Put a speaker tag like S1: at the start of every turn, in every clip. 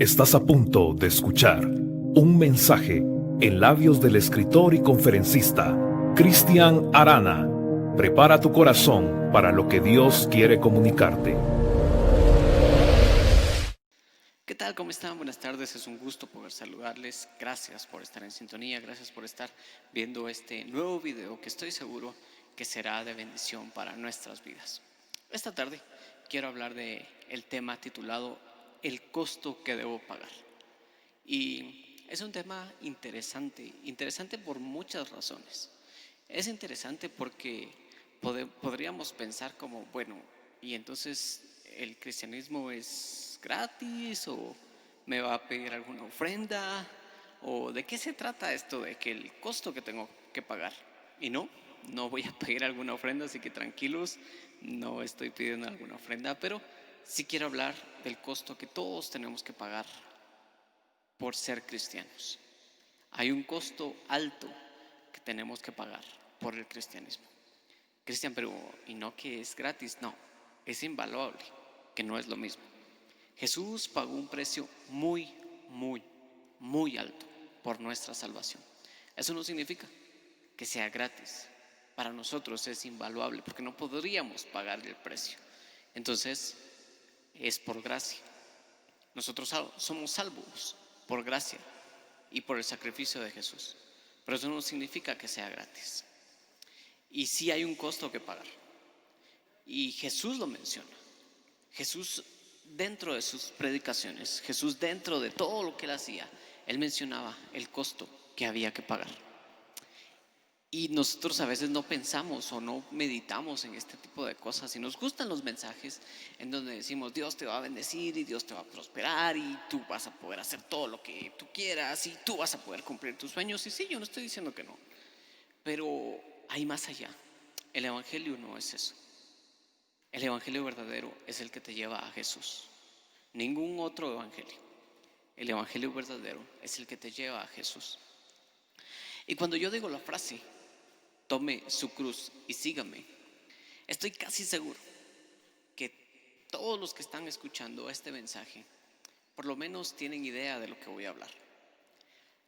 S1: Estás a punto de escuchar un mensaje en labios del escritor y conferencista Cristian Arana. Prepara tu corazón para lo que Dios quiere comunicarte.
S2: ¿Qué tal? ¿Cómo están? Buenas tardes, es un gusto poder saludarles. Gracias por estar en sintonía, gracias por estar viendo este nuevo video que estoy seguro que será de bendición para nuestras vidas. Esta tarde quiero hablar de el tema titulado El costo que debo pagar. Y es un tema interesante por muchas razones. Es interesante porque podríamos pensar como, bueno, y entonces el cristianismo es gratis o me va a pedir alguna ofrenda o de qué se trata esto de que el costo que tengo que pagar. Y no voy a pedir alguna ofrenda, así que tranquilos, no estoy pidiendo alguna ofrenda, pero sí quiero hablar del costo que todos tenemos que pagar por ser cristianos. Hay un costo alto que tenemos que pagar por el cristianismo. Cristian, pero ¿y no que es gratis? No, es invaluable, que no es lo mismo. Jesús pagó un precio muy alto por nuestra salvación. Eso no significa que sea gratis. Para nosotros es invaluable porque no podríamos pagar el precio. Entonces, es por gracia. Nosotros somos salvos por gracia y por el sacrificio de Jesús. Pero eso no significa que sea gratis. Y sí hay un costo que pagar. Y Jesús lo menciona. Jesús dentro de sus predicaciones, Jesús dentro de todo lo que él hacía, él mencionaba el costo que había que pagar. Y nosotros a veces no pensamos o no meditamos en este tipo de cosas y nos gustan los mensajes en donde decimos Dios te va a bendecir y Dios te va a prosperar y tú vas a poder hacer todo lo que tú quieras y tú vas a poder cumplir tus sueños. Y sí, yo no estoy diciendo que no, pero hay más allá. El evangelio no es eso. El evangelio verdadero es el que te lleva a Jesús. Ningún otro evangelio. El evangelio verdadero es el que te lleva a Jesús. Y cuando yo digo la frase tome su cruz y sígame, estoy casi seguro que todos los que están escuchando este mensaje por lo menos tienen idea de lo que voy a hablar.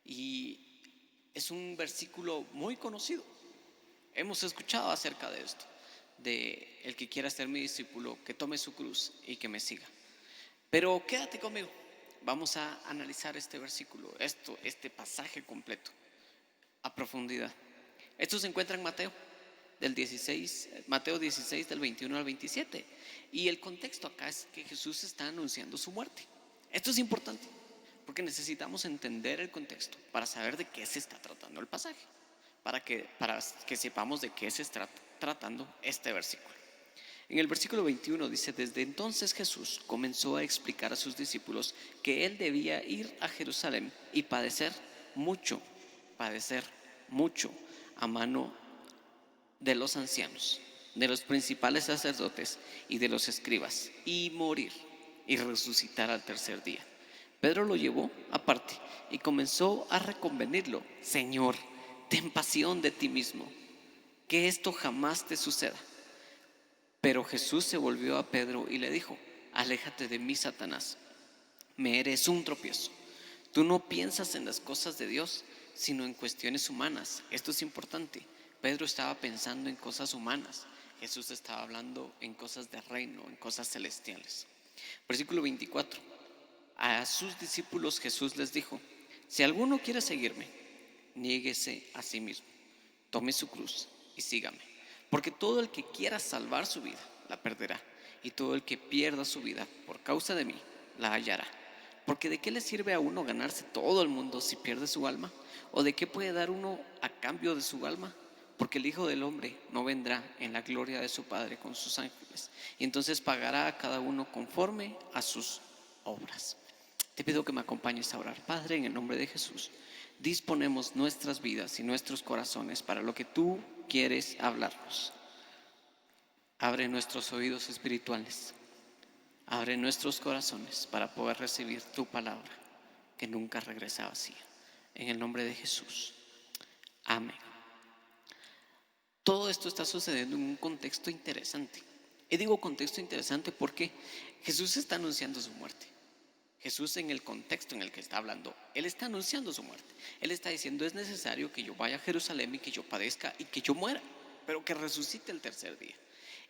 S2: Y es un versículo muy conocido. Hemos escuchado acerca de esto, de el que quiera ser mi discípulo, que tome su cruz y que me siga. Pero quédate conmigo, vamos a analizar este versículo, este pasaje completo, a profundidad. Esto se encuentra en Mateo 16 del 21 al 27. Y el contexto acá es que Jesús está anunciando su muerte. Esto es importante porque necesitamos entender el contexto para saber de qué se está tratando el pasaje, para que sepamos de qué se está tratando este versículo. En el versículo 21 dice: desde entonces Jesús comenzó a explicar a sus discípulos que él debía ir a Jerusalén y padecer mucho a mano de los ancianos, de los principales sacerdotes y de los escribas, y morir y resucitar al tercer día. Pedro lo llevó aparte y comenzó a reconvenirlo: Señor, ten pasión de ti mismo, que esto jamás te suceda. Pero Jesús se volvió a Pedro y le dijo: aléjate de mí, Satanás, me eres un tropiezo. Tú no piensas en las cosas de Dios, sino en cuestiones humanas. Esto es importante. Pedro estaba pensando en cosas humanas. Jesús estaba hablando en cosas de reino, en cosas celestiales. Versículo 24. A sus discípulos Jesús les dijo: si alguno quiere seguirme, niéguese a sí mismo, tome su cruz y sígame. Porque todo el que quiera salvar su vida, la perderá. Y todo el que pierda su vida por causa de mí, la hallará. Porque ¿de qué le sirve a uno ganarse todo el mundo si pierde su alma? ¿O de qué puede dar uno a cambio de su alma? Porque el Hijo del Hombre no vendrá en la gloria de su Padre con sus ángeles, y entonces pagará a cada uno conforme a sus obras. Te pido que me acompañes a orar. Padre, en el nombre de Jesús, disponemos nuestras vidas y nuestros corazones para lo que tú quieres hablarnos. Abre nuestros oídos espirituales. Abre nuestros corazones para poder recibir tu palabra, que nunca regresa vacía. En el nombre de Jesús. Amén. Todo esto está sucediendo en un contexto interesante. Y digo contexto interesante porque Jesús está anunciando su muerte. Jesús, en el contexto en el que está hablando, Él está anunciando su muerte. Él está diciendo: es necesario que yo vaya a Jerusalén y que yo padezca y que yo muera, pero que resucite el tercer día.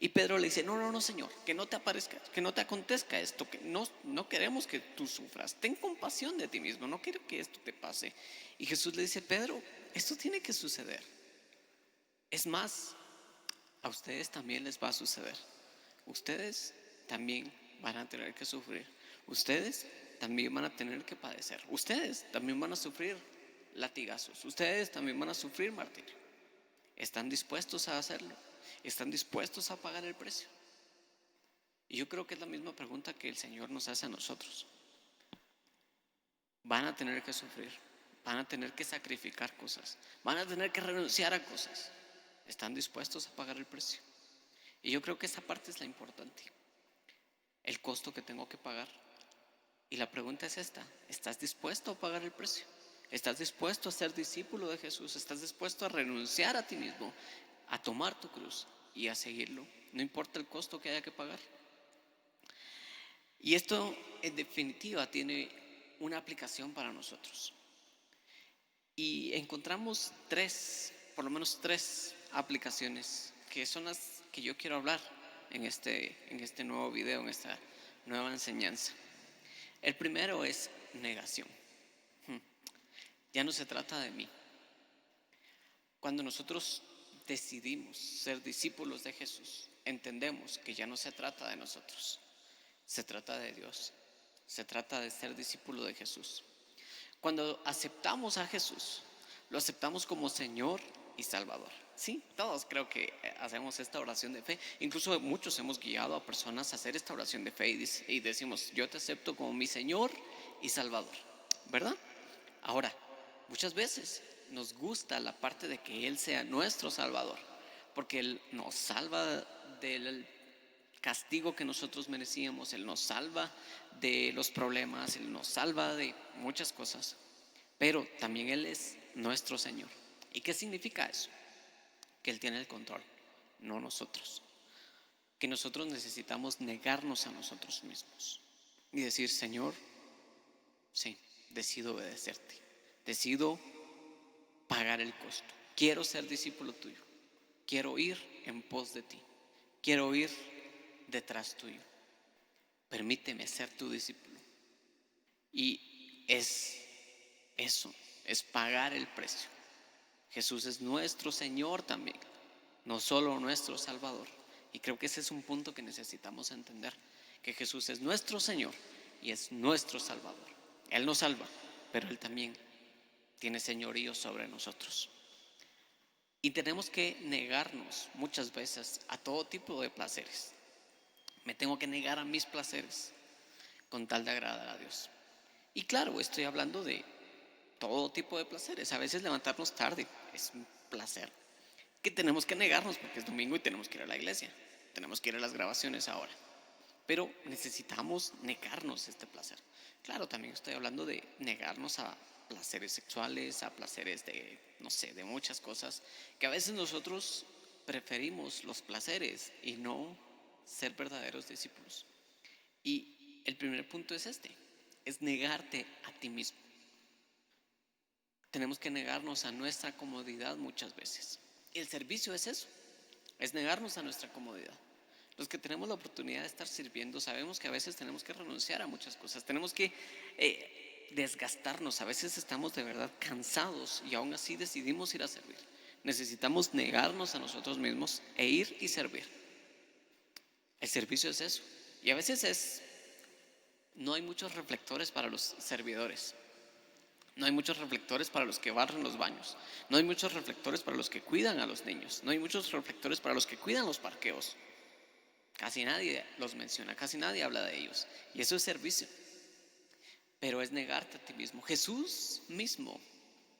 S2: Y Pedro le dice: no, no, no, Señor, que no te aparezca, que no te acontezca esto, que no queremos que tú sufras. Ten compasión de ti mismo, no quiero que esto te pase. Y Jesús le dice: Pedro, esto tiene que suceder. Es más, a ustedes también les va a suceder. Ustedes también van a tener que sufrir. Ustedes también van a tener que padecer. Ustedes también van a sufrir latigazos. Ustedes también van a sufrir martirio. ¿Están dispuestos a hacerlo? ¿Están dispuestos a pagar el precio? Y yo creo que es la misma pregunta que el Señor nos hace a nosotros. Van a tener que sufrir, van a tener que sacrificar cosas, van a tener que renunciar a cosas. ¿Están dispuestos a pagar el precio? Y yo creo que esa parte es la importante. El costo que tengo que pagar. Y la pregunta es esta: ¿estás dispuesto a pagar el precio? ¿Estás dispuesto a ser discípulo de Jesús? ¿Estás dispuesto a renunciar a ti mismo, a tomar tu cruz y a seguirlo? No importa el costo que haya que pagar. Y esto en definitiva tiene una aplicación para nosotros. Y encontramos por lo menos tres aplicaciones que son las que yo quiero hablar en este nuevo video, en esta nueva enseñanza. El primero es negación. Ya no se trata de mí. Cuando nosotros decidimos ser discípulos de Jesús, entendemos que ya no se trata de nosotros, se trata de Dios, se trata de ser discípulo de Jesús. Cuando aceptamos a Jesús, lo aceptamos como Señor y Salvador. Sí, todos creo que hacemos esta oración de fe. Incluso muchos hemos guiado a personas a hacer esta oración de fe y decimos: yo te acepto como mi Señor y Salvador, ¿verdad? Ahora, muchas veces nos gusta la parte de que Él sea nuestro Salvador, porque Él nos salva del castigo que nosotros merecíamos, Él nos salva de los problemas, Él nos salva de muchas cosas, pero también Él es nuestro Señor. ¿Y qué significa eso? Que Él tiene el control, no nosotros. Que nosotros necesitamos negarnos a nosotros mismos y decir: Señor, sí, decido obedecerte, decido pagar el costo, quiero ser discípulo tuyo, quiero ir en pos de ti, quiero ir detrás tuyo, permíteme ser tu discípulo. Y es eso, es pagar el precio. Jesús es nuestro Señor también, no solo nuestro Salvador. Y creo que ese es un punto que necesitamos entender, que Jesús es nuestro Señor y es nuestro Salvador. Él nos salva, pero Él también tiene señorío sobre nosotros. Y tenemos que negarnos muchas veces a todo tipo de placeres. Me tengo que negar a mis placeres con tal de agradar a Dios. Y claro, estoy hablando de todo tipo de placeres. A veces levantarnos tarde es un placer que tenemos que negarnos porque es domingo y tenemos que ir a la iglesia, tenemos que ir a las grabaciones ahora, pero necesitamos negarnos este placer. Claro, también estoy hablando de negarnos a placeres sexuales, a placeres de, no sé, de muchas cosas, que a veces nosotros preferimos los placeres y no ser verdaderos discípulos. Y el primer punto es es negarte a ti mismo. Tenemos que negarnos a nuestra comodidad muchas veces. Y el servicio es eso, es negarnos a nuestra comodidad. Los que tenemos la oportunidad de estar sirviendo sabemos que a veces tenemos que renunciar a muchas cosas, tenemos que desgastarnos, a veces estamos de verdad cansados y aún así decidimos ir a servir. Necesitamos negarnos a nosotros mismos e ir y servir. El servicio es eso. Y a veces no hay muchos reflectores para los servidores. No hay muchos reflectores para los que barren los baños. No hay muchos reflectores para los que cuidan a los niños. No hay muchos reflectores para los que cuidan los parqueos. Casi nadie los menciona, casi nadie habla de ellos. Y eso es servicio. Pero es negarte a ti mismo. Jesús mismo,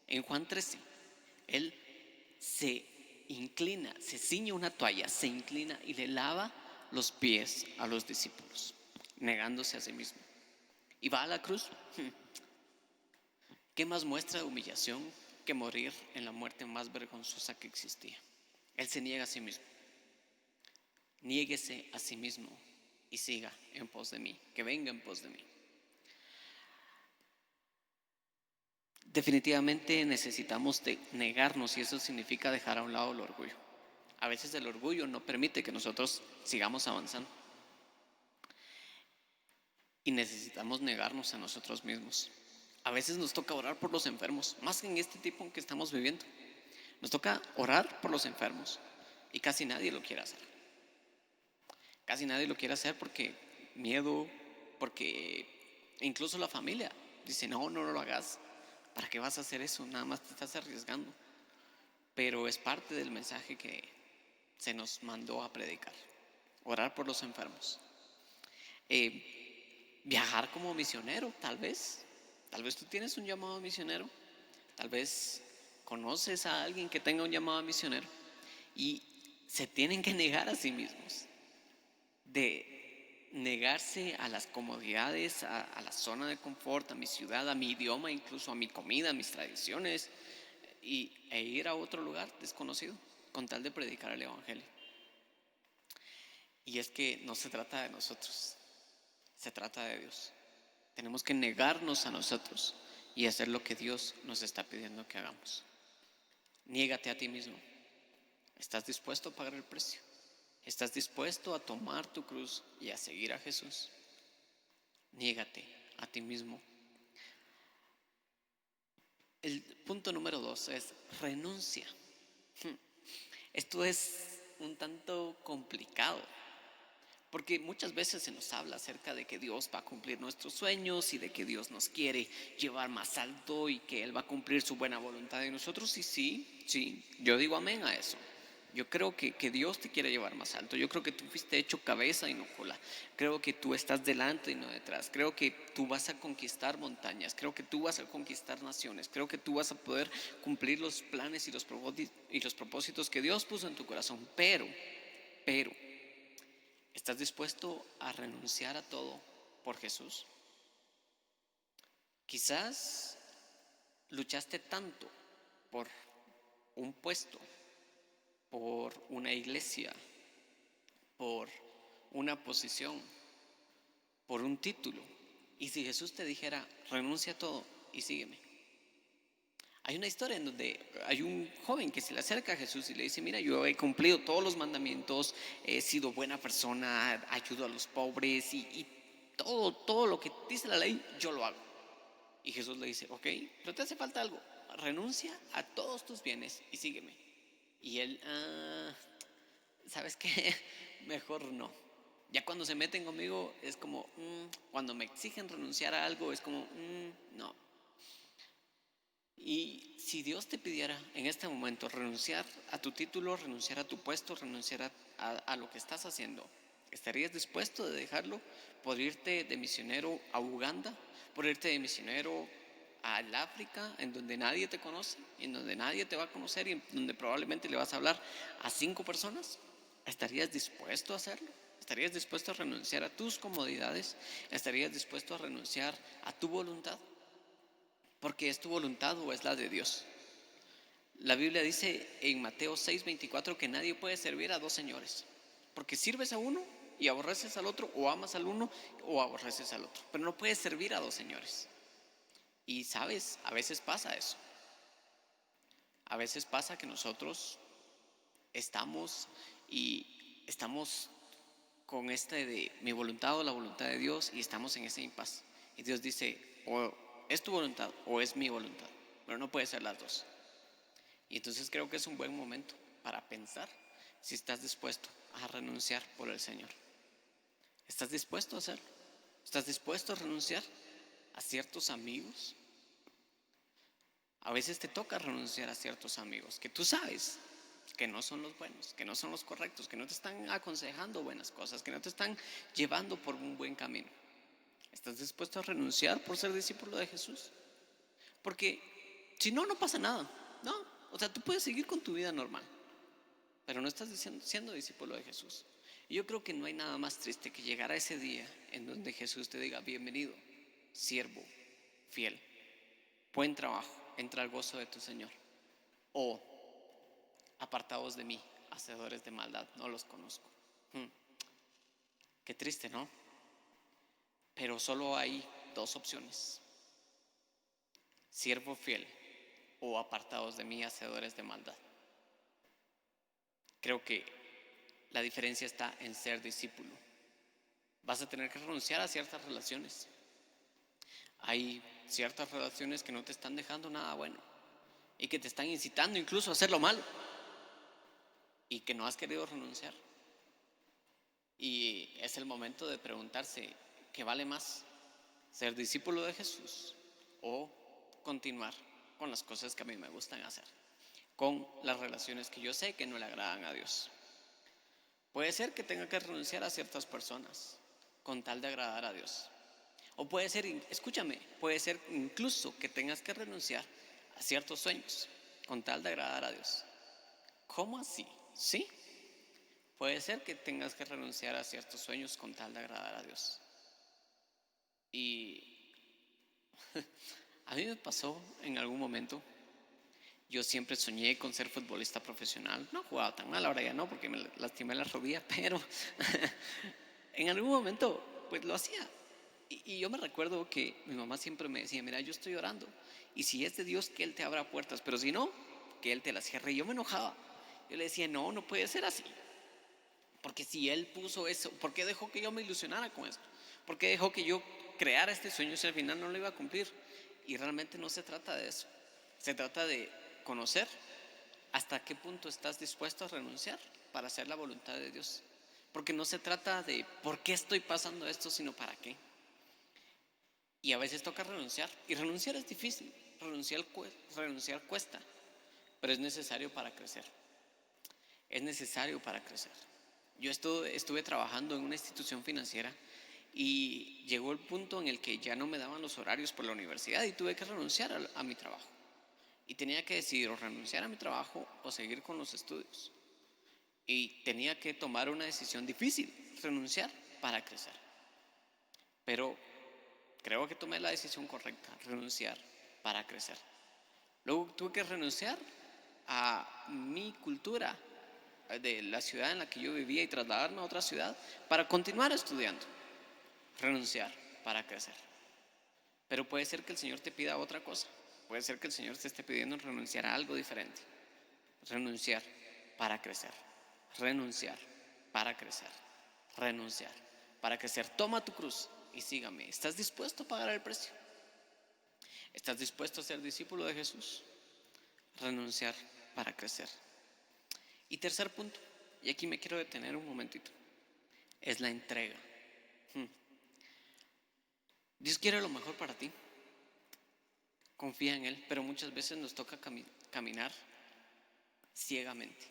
S2: en Juan 13, Él se inclina, se ciñe una toalla, se inclina y le lava los pies a los discípulos, negándose a sí mismo. Y va a la cruz. ¿Qué más muestra de humillación que morir en la muerte más vergonzosa que existía? Él se niega a sí mismo. Niéguese a sí mismo y siga en pos de mí, que venga en pos de mí. Definitivamente necesitamos negarnos, y eso significa dejar a un lado el orgullo. A veces el orgullo no permite que nosotros sigamos avanzando y necesitamos negarnos a nosotros mismos. A veces nos toca orar por los enfermos, más en este tiempo en que estamos viviendo. Nos toca orar por los enfermos y casi nadie lo quiere hacer. Casi nadie lo quiere hacer porque miedo, porque incluso la familia dice, no lo hagas. ¿Para qué vas a hacer eso? Nada más te estás arriesgando. Pero es parte del mensaje que se nos mandó a predicar. Orar por los enfermos. Viajar como misionero, tal vez. Tal vez tú tienes un llamado misionero. Tal vez conoces a alguien que tenga un llamado misionero. Y se tienen que negar a sí mismos. De negarse a las comodidades, a la zona de confort, a mi ciudad, a mi idioma, incluso a mi comida, a mis tradiciones, e ir a otro lugar desconocido con tal de predicar el evangelio. Y es que no se trata de nosotros, se trata de Dios. Tenemos que negarnos a nosotros y hacer lo que Dios nos está pidiendo que hagamos. Niégate a ti mismo. ¿Estás dispuesto a pagar el precio? ¿Estás dispuesto a tomar tu cruz y a seguir a Jesús? Niégate a ti mismo. El punto número 2 es renuncia. Esto es un tanto complicado, porque muchas veces se nos habla acerca de que Dios va a cumplir nuestros sueños y de que Dios nos quiere llevar más alto y que Él va a cumplir su buena voluntad en nosotros. Y sí, yo digo amén a eso. Yo creo que Dios te quiere llevar más alto. Yo creo que tú fuiste hecho cabeza y no cola. Creo que tú estás delante y no detrás. Creo que tú vas a conquistar montañas. Creo que tú vas a conquistar naciones. Creo que tú vas a poder cumplir los planes y los propósitos que Dios puso en tu corazón. Pero, ¿estás dispuesto a renunciar a todo por Jesús? Quizás luchaste tanto por un puesto, por una iglesia, por una posición, por un título. Y si Jesús te dijera, renuncia a todo y sígueme. Hay una historia en donde hay un joven que se le acerca a Jesús y le dice, mira, yo he cumplido todos los mandamientos, he sido buena persona, ayudo a los pobres y todo lo que dice la ley, yo lo hago. Y Jesús le dice, ok, pero te hace falta algo, renuncia a todos tus bienes y sígueme. Y él, ¿sabes qué? Mejor no. Ya cuando se meten conmigo es como, cuando me exigen renunciar a algo es como, no. Y si Dios te pidiera en este momento renunciar a tu título, renunciar a tu puesto, renunciar a lo que estás haciendo, ¿estarías dispuesto de dejarlo por irte de misionero a Uganda, por irte de misionero al África, en donde nadie te conoce, en donde nadie te va a conocer y en donde probablemente le vas a hablar a 5 personas? ¿Estarías dispuesto a hacerlo? ¿Estarías dispuesto a renunciar a tus comodidades? ¿Estarías dispuesto a renunciar a tu voluntad? Porque es tu voluntad o es la de Dios. La Biblia dice en Mateo 6:24 que nadie puede servir a 2 señores, porque sirves a uno y aborreces al otro, o amas al uno o aborreces al otro, pero no puedes servir a 2 señores. Y sabes, a veces pasa eso. A veces pasa que nosotros estamos con de mi voluntad o la voluntad de Dios, y estamos en ese impasse. Y Dios dice, o es tu voluntad o es mi voluntad, pero no puede ser las dos. Y entonces creo que es un buen momento para pensar si estás dispuesto a renunciar por el Señor. ¿Estás dispuesto a hacerlo? ¿Estás dispuesto a renunciar a ciertos amigos? A veces te toca renunciar a ciertos amigos que tú sabes que no son los buenos, que no son los correctos, que no te están aconsejando buenas cosas, que no te están llevando por un buen camino. ¿Estás dispuesto a renunciar por ser discípulo de Jesús? Porque si no, no pasa nada. No, o sea, tú puedes seguir con tu vida normal, pero no estás siendo discípulo de Jesús. Y yo creo que no hay nada más triste que llegar a ese día en donde Jesús te diga, bienvenido, siervo fiel, buen trabajo, entra al gozo de tu Señor. O, apartados de mí, hacedores de maldad, no los conozco. Qué triste, ¿no? Pero solo hay 2 opciones. siervo fiel o apartados de mí, hacedores de maldad. Creo que la diferencia está en ser discípulo. Vas a tener que renunciar a ciertas relaciones. Hay ciertas relaciones que no te están dejando nada bueno y que te están incitando incluso a hacer lo malo y que no has querido renunciar. Y es el momento de preguntarse, ¿qué vale más? ¿Ser discípulo de Jesús o continuar con las cosas que a mí me gustan hacer? Con las relaciones que yo sé que no le agradan a Dios. Puede ser que tenga que renunciar a ciertas personas con tal de agradar a Dios. O puede ser, escúchame, puede ser incluso que tengas que renunciar a ciertos sueños con tal de agradar a Dios. ¿Cómo así? ¿Sí? Puede ser que tengas que renunciar a ciertos sueños con tal de agradar a Dios. Y a mí me pasó en algún momento. Yo siempre soñé con ser futbolista profesional. No jugaba tan mal, ahora ya no, porque me lastimé la rodilla, pero en algún momento pues lo hacía. Y yo me recuerdo que mi mamá siempre me decía, mira, yo estoy orando, y si es de Dios, que Él te abra puertas, pero si no, que Él te las cierre. Y yo me enojaba. Yo le decía, no, no puede ser así. Porque si Él puso eso, ¿por qué dejó que yo me ilusionara con esto? ¿Por qué dejó que yo creara este sueño si al final no lo iba a cumplir? Y realmente no se trata de eso. Se trata de conocer hasta qué punto estás dispuesto a renunciar para hacer la voluntad de Dios. Porque no se trata de por qué estoy pasando esto, sino para qué. Y a veces toca renunciar. Y renunciar es difícil. Renunciar cuesta. Pero es necesario para crecer. Es necesario para crecer. Yo estuve trabajando en una institución financiera y llegó el punto en el que ya no me daban los horarios por la universidad y tuve que renunciar a mi trabajo. Y tenía que decidir o renunciar a mi trabajo o seguir con los estudios. Y tenía que tomar una decisión difícil, renunciar para crecer. Pero creo que tomé la decisión correcta, renunciar para crecer. Luego tuve que renunciar a mi cultura de la ciudad en la que yo vivía y trasladarme a otra ciudad para continuar estudiando. Renunciar para crecer. Pero puede ser que el Señor te pida otra cosa. Puede ser que el Señor te esté pidiendo renunciar a algo diferente. Renunciar para crecer. Renunciar para crecer. Renunciar para crecer. Toma tu cruz y sígame. ¿Estás dispuesto a pagar el precio? ¿Estás dispuesto a ser discípulo de Jesús? Renunciar para crecer. Y tercer punto, y aquí me quiero detener un momentito, es la entrega. Dios quiere lo mejor para ti. Confía en Él, pero muchas veces nos toca caminar ciegamente.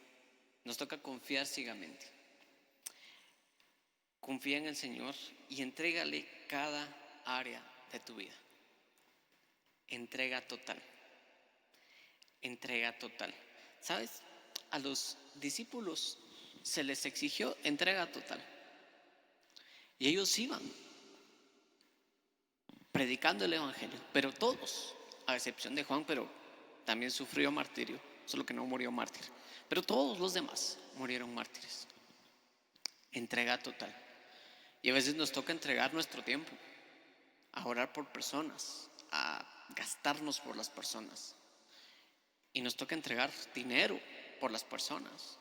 S2: Nos toca confiar ciegamente. Confía en el Señor y entrégale cada área de tu vida. Entrega total. Entrega total. ¿Sabes? A los discípulos se les exigió entrega total. Y ellos iban predicando el evangelio, pero todos, a excepción de Juan, pero también sufrió martirio, solo que no murió mártir. Pero todos los demás murieron mártires. Entrega total. Y a veces nos toca entregar nuestro tiempo, a orar por personas, a gastarnos por las personas. Y nos toca entregar dinero por las personas.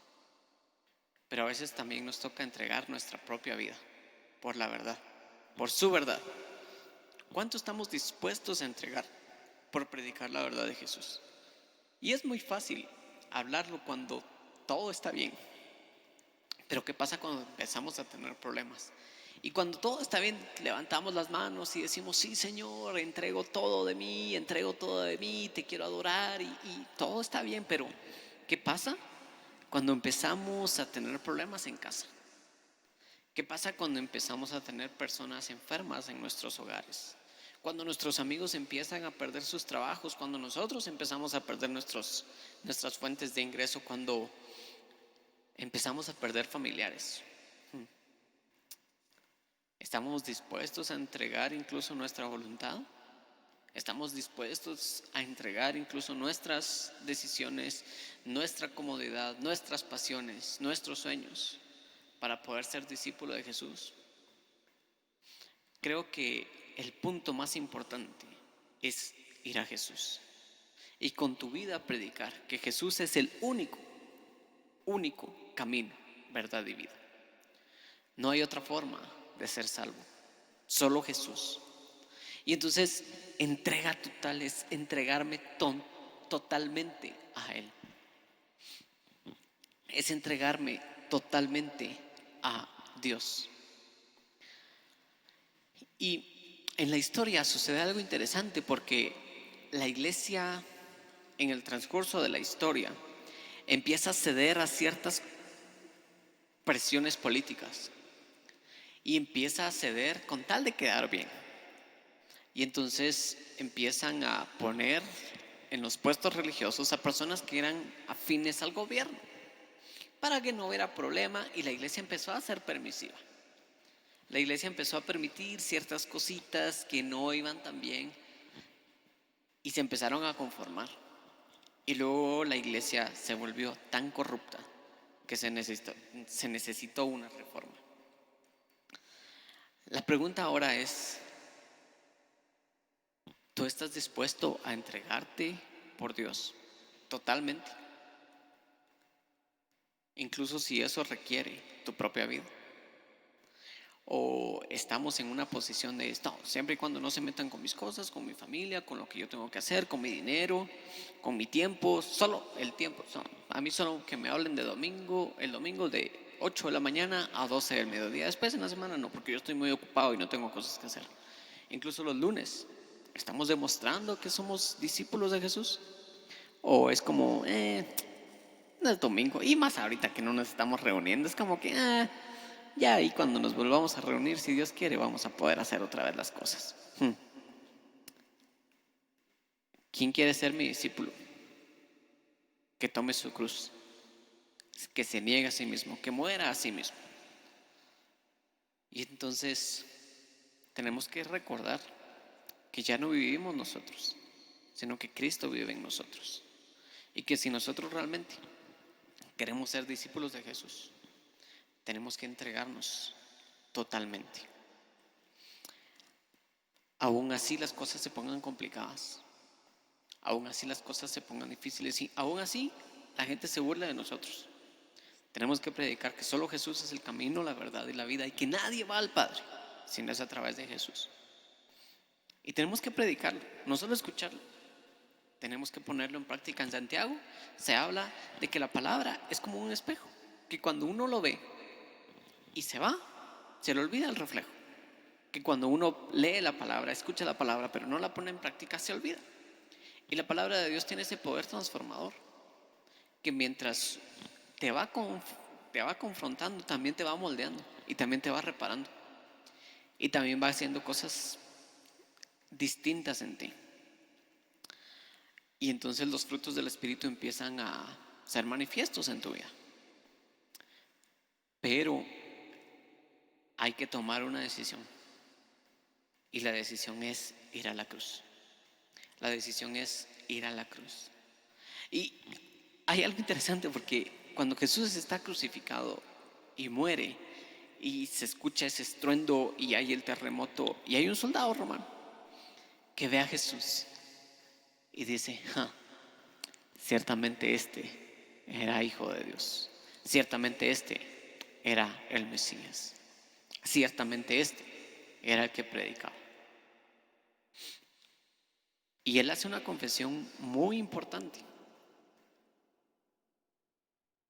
S2: Pero a veces también nos toca entregar nuestra propia vida por la verdad, por su verdad. ¿Cuánto estamos dispuestos a entregar por predicar la verdad de Jesús? Y es muy fácil hablarlo cuando todo está bien. Pero ¿qué pasa cuando empezamos a tener problemas? Y cuando todo está bien, levantamos las manos y decimos, sí, Señor, entrego todo de mí, te quiero adorar y todo está bien. Pero ¿qué pasa cuando empezamos a tener problemas en casa? ¿Qué pasa cuando empezamos a tener personas enfermas en nuestros hogares? Cuando nuestros amigos empiezan a perder sus trabajos, cuando nosotros empezamos a perder nuestras fuentes de ingreso, cuando empezamos a perder familiares. ¿Estamos dispuestos a entregar incluso nuestra voluntad? ¿Estamos dispuestos a entregar incluso nuestras decisiones, nuestra comodidad, nuestras pasiones, nuestros sueños para poder ser discípulo de Jesús? Creo que el punto más importante es ir a Jesús y con tu vida predicar que Jesús es el único camino, verdad y vida. No hay otra forma de ser salvo, solo Jesús. Y entonces entrega total es entregarme totalmente a Él. Es entregarme totalmente a Dios. Y en la historia sucede algo interesante porque la iglesia, en el transcurso de la historia, empieza a ceder a ciertas presiones políticas y empieza a ceder con tal de quedar bien. Y entonces empiezan a poner en los puestos religiosos a personas que eran afines al gobierno para que no hubiera problema, y la iglesia empezó a ser permisiva. La iglesia empezó a permitir ciertas cositas que no iban tan bien y se empezaron a conformar. Y luego la iglesia se volvió tan corrupta que se necesitó una reforma. La pregunta ahora es, ¿tú estás dispuesto a entregarte por Dios totalmente? Incluso si eso requiere tu propia vida. O estamos en una posición de esto, siempre y cuando no se metan con mis cosas, con mi familia, con lo que yo tengo que hacer, con mi dinero, con mi tiempo, solo el tiempo. A mí solo que me hablen de domingo, el domingo de 8 de la mañana a 12 del mediodía. Después en la semana no, porque yo estoy muy ocupado y no tengo cosas que hacer. Incluso los lunes, ¿estamos demostrando que somos discípulos de Jesús? O es como, no es domingo, y más ahorita que no nos estamos reuniendo, es como que, ya, y cuando nos volvamos a reunir, si Dios quiere, vamos a poder hacer otra vez las cosas. ¿Quién quiere ser mi discípulo? Que tome su cruz, que se niegue a sí mismo, que muera a sí mismo. Y entonces tenemos que recordar que ya no vivimos nosotros, sino que Cristo vive en nosotros. Y que si nosotros realmente queremos ser discípulos de Jesús, tenemos que entregarnos totalmente. Aún así las cosas se pongan complicadas, aún así las cosas se pongan difíciles, y aún así la gente se burla de nosotros. Tenemos que predicar que solo Jesús es el camino, la verdad y la vida, y que nadie va al Padre si no es a través de Jesús. Y tenemos que predicarlo, no solo escucharlo, tenemos que ponerlo en práctica. En Santiago se habla de que la palabra es como un espejo, que cuando uno lo ve y se va, se le olvida el reflejo. Que cuando uno lee la palabra, escucha la palabra, pero no la pone en práctica, se olvida. Y la palabra de Dios tiene ese poder transformador, que mientras te va confrontando, también te va moldeando y también te va reparando. Y también va haciendo cosas distintas en ti. Y entonces los frutos del Espíritu empiezan a ser manifiestos en tu vida. Pero hay que tomar una decisión. Y la decisión es ir a la cruz. La decisión es ir a la cruz. Y hay algo interesante, porque cuando Jesús está crucificado y muere, y se escucha ese estruendo y hay el terremoto, y hay un soldado romano que ve a Jesús y dice, ciertamente este era hijo de Dios, ciertamente este era el Mesías, ciertamente este era el que predicaba. Y él hace una confesión muy importante,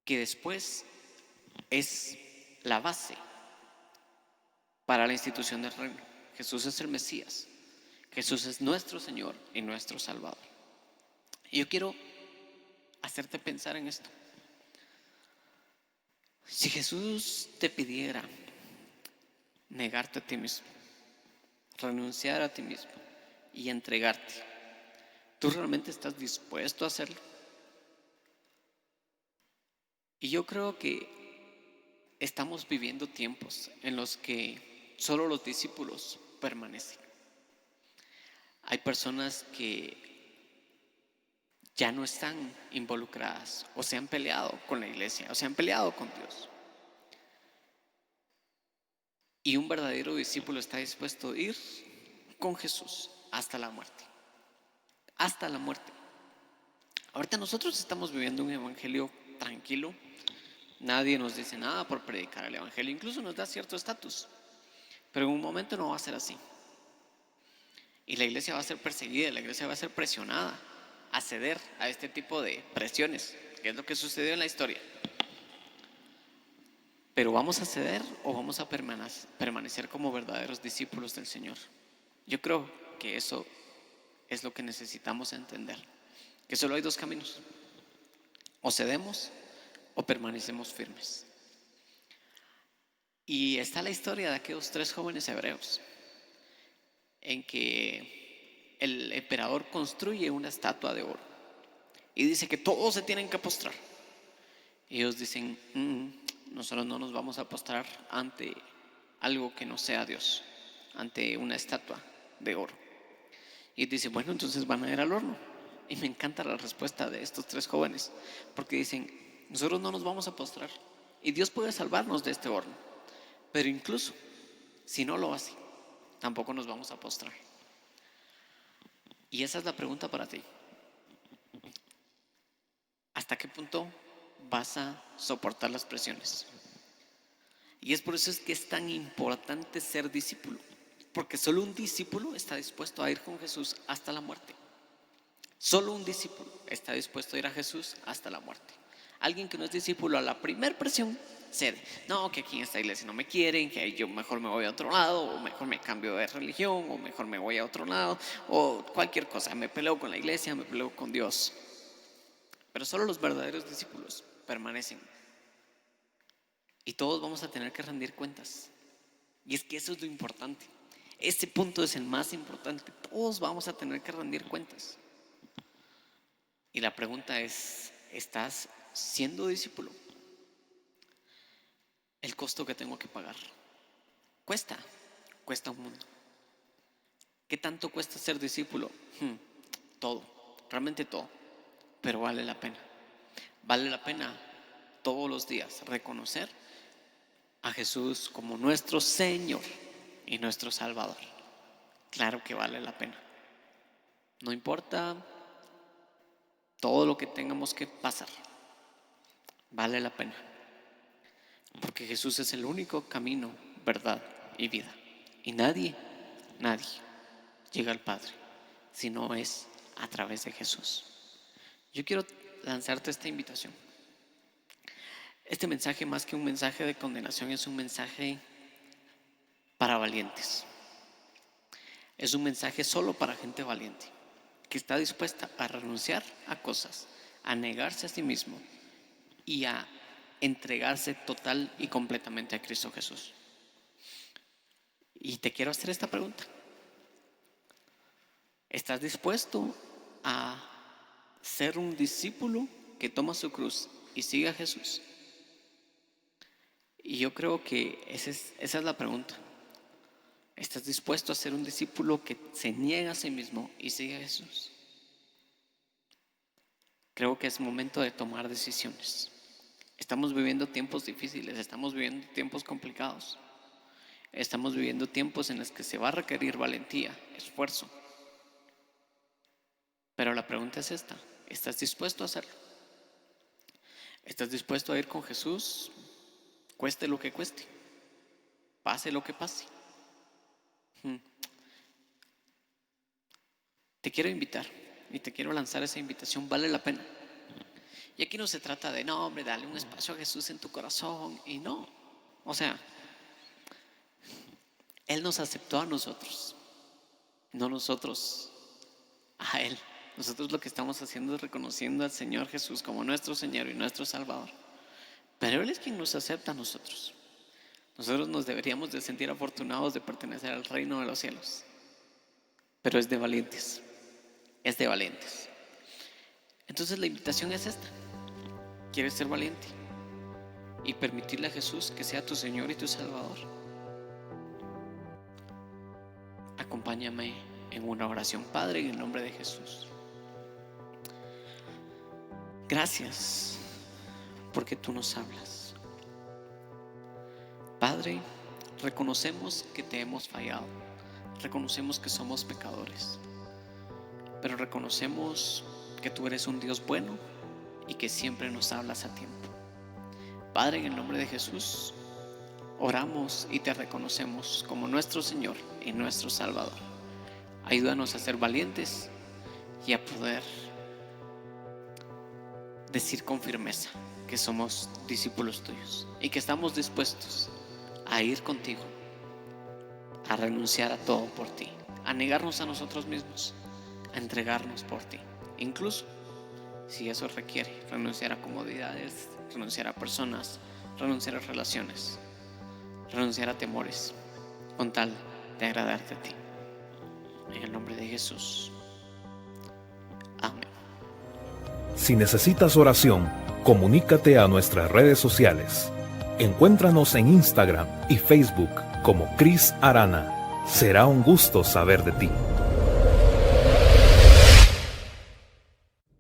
S2: que después es la base para la institución del reino. Jesús es el Mesías, Jesús es nuestro Señor y nuestro Salvador. Y yo quiero hacerte pensar en esto. Si Jesús te pidiera negarte a ti mismo, renunciar a ti mismo y entregarte, ¿tú realmente estás dispuesto a hacerlo? Y yo creo que estamos viviendo tiempos en los que solo los discípulos permanecen. Hay personas que ya no están involucradas, o se han peleado con la iglesia, o se han peleado con Dios. Y un verdadero discípulo está dispuesto a ir con Jesús hasta la muerte. hasta la muerte. Ahorita nosotros estamos viviendo un evangelio tranquilo. Nadie nos dice nada por predicar el evangelio, incluso nos da cierto estatus. Pero en un momento no va a ser así. Y la iglesia va a ser perseguida, la iglesia va a ser presionada a ceder a este tipo de presiones, que es lo que sucedió en la historia. Pero ¿vamos a ceder o vamos a permanecer como verdaderos discípulos del Señor? Yo creo que eso es lo que necesitamos entender, que solo hay dos caminos: o cedemos o permanecemos firmes. Y está la historia de aquellos 3 jóvenes hebreos, en que el emperador construye una estatua de oro y dice que todos se tienen que postrar. Ellos dicen: nosotros no nos vamos a postrar ante algo que no sea Dios, ante una estatua de oro. Y dice: bueno, entonces van a ir al horno. Y me encanta la respuesta de estos 3 jóvenes, porque dicen: nosotros no nos vamos a postrar y Dios puede salvarnos de este horno, pero incluso si no lo hace, tampoco nos vamos a postrar. Y esa es la pregunta para ti: ¿hasta qué punto vas a soportar las presiones? Y es por eso es que es tan importante ser discípulo, porque solo un discípulo está dispuesto a ir con Jesús hasta la muerte. Solo un discípulo está dispuesto a ir a Jesús hasta la muerte. Alguien que no es discípulo, a la primer presión cede. No, que aquí en esta iglesia no me quieren, que yo mejor me voy a otro lado, o mejor me cambio de religión, o mejor me voy a otro lado, o cualquier cosa. Me peleo con la iglesia, me peleo con Dios. Pero solo los verdaderos discípulos permanecen. Y todos vamos a tener que rendir cuentas. Y es que eso es lo importante. Este punto es el más importante. Todos vamos a tener que rendir cuentas. Y la pregunta es: ¿estás siendo discípulo? El costo que tengo que pagar cuesta un mundo. ¿Qué tanto cuesta ser discípulo? Todo, realmente todo. Pero vale la pena. Vale la pena todos los días reconocer a Jesús como nuestro Señor y nuestro Salvador. Claro que vale la pena. No importa todo lo que tengamos que pasar, vale la pena, porque Jesús es el único camino, verdad y vida. Y nadie llega al Padre si no es a través de Jesús. Yo quiero lanzarte esta invitación. Este mensaje, más que un mensaje de condenación, es un mensaje para valientes. Es un mensaje solo para gente valiente, que está dispuesta a renunciar a cosas, a negarse a sí mismo y a entregarse total y completamente a Cristo Jesús. Y te quiero hacer esta pregunta: ¿estás dispuesto a ser un discípulo que toma su cruz y sigue a Jesús? Y yo creo que esa es la pregunta. ¿Estás dispuesto a ser un discípulo que se niega a sí mismo y sigue a Jesús? Creo que es momento de tomar decisiones. Estamos viviendo tiempos difíciles, estamos viviendo tiempos complicados. Estamos viviendo tiempos en los que se va a requerir valentía, esfuerzo. Pero la pregunta es esta: ¿estás dispuesto a hacerlo? ¿Estás dispuesto a ir con Jesús, cueste lo que cueste, pase lo que pase? Te quiero invitar y te quiero lanzar esa invitación. Vale la pena. Y aquí no se trata de: no, hombre, dale un espacio a Jesús en tu corazón. Y no, o sea, Él nos aceptó a nosotros, no nosotros a Él. Nosotros lo que estamos haciendo es reconociendo al Señor Jesús como nuestro Señor y nuestro Salvador. Pero Él es quien nos acepta a nosotros. Nosotros nos deberíamos de sentir afortunados de pertenecer al reino de los cielos. Pero es de valientes. Es de valientes. Entonces la invitación es esta: ¿quieres ser valiente y permitirle a Jesús que sea tu Señor y tu Salvador? Acompáñame en una oración. Padre, en el nombre de Jesús, gracias porque tú nos hablas. Padre, reconocemos que te hemos fallado, reconocemos que somos pecadores, pero reconocemos que tú eres un Dios bueno y que siempre nos hablas a tiempo. Padre, en el nombre de Jesús, oramos y te reconocemos como nuestro Señor y nuestro Salvador. Ayúdanos a ser valientes y a poder decir con firmeza que somos discípulos tuyos y que estamos dispuestos a ir contigo, a renunciar a todo por ti, a negarnos a nosotros mismos, a entregarnos por ti, incluso si eso requiere renunciar a comodidades, renunciar a personas, renunciar a relaciones, renunciar a temores, con tal de agradarte a ti. En el nombre de Jesús. Amén.
S1: Si necesitas oración, comunícate a nuestras redes sociales. Encuéntranos en Instagram y Facebook como Cris Arana. Será un gusto saber de ti.